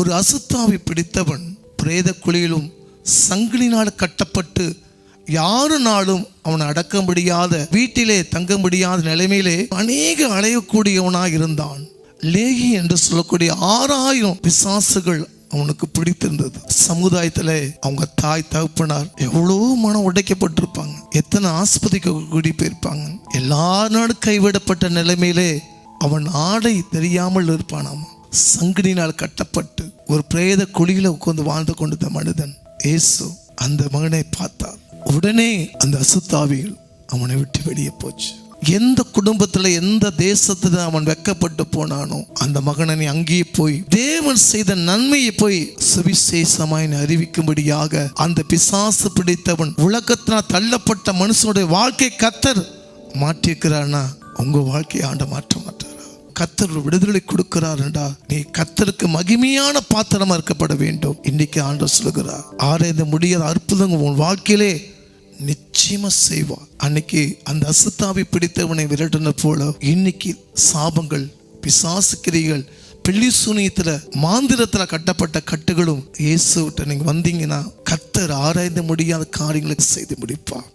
ஒரு அசுத்தாவி பிடித்தவன் பிரேத குழியிலும் சங்கிலினால் கட்டப்பட்டு யாருனாலும் அவனை அடக்க முடியாத, வீட்டிலே தங்க முடியாத நிலைமையிலே அநேக அலையக்கூடியவனாய் இருந்தான். லேகி என்று சொல்லக்கூடிய 6000 பிசாசுகள் அவனுக்கு பிடித்திருந்தது. சமுதாயத்துல அவங்க தாய் தகப்பனார் எவ்வளவு மனம் உடைக்கப்பட்டிருப்பாங்க, எத்தனை ஆஸ்பத்திரிக்கு கூடி போயிருப்பாங்க. எல்லாரும் கைவிடப்பட்ட நிலைமையிலே அவன் ஆடை தெரியாமல் இருப்பானாமா. சங்கிலினால் கட்டப்பட்டு ஒரு பிரேத குழியில உட்கார்ந்து வாழ்ந்து கொண்டிருந்த மனிதன் இயேசு அந்த மகனை பார்த்தார். உடனே அந்த அசுத்தாவிகள் அவனை விட்டு வெளியே போச்சு. எந்த குடும்பத்துல எந்த தேசத்துல அவன் வெக்கப்பட்டு போனானோ அந்த மகனை அங்கேயே போய் தேவன் செய்த நன்மையை போய் சுவிசேஷமாய் அறிவிக்கும்படியாக அந்த பிசாசு பிடித்தவன் உலகத்தினால் தள்ளப்பட்ட மனுஷனுடைய வாழ்க்கை கர்த்தர் மாற்றிருக்கிறார்னா உங்க வாழ்க்கையை ஆண்ட மாற்ற மாட்டாரா? கர்த்தர் விடுதலை கொடுக்கிறார்டா, நீ கர்த்தருக்கு மகிமையான பாத்திரமா இருக்கப்பட வேண்டும். இன்னைக்கு ஆண்டவர் சொல்லுகிறார், ஆராய்ந்து முடியாத அற்புதங்கள் உன் வாழ்க்கையிலே நிச்சயமா செய்வார். அன்னைக்கு அந்த அசுத்தாவி பிடித்தவனை விரட்டின போல இன்னைக்கு சாபங்கள், பிசாசு கிரிகள், பில்லி சூனியத்துல மாந்திரத்துல கட்டப்பட்ட கட்டுகளும் இயேசுவிட்ட நீங்க வந்தீங்கன்னா கர்த்தர் ஆராய்ந்து முடியாத காரியங்களுக்கு செய்து முடிப்பார்.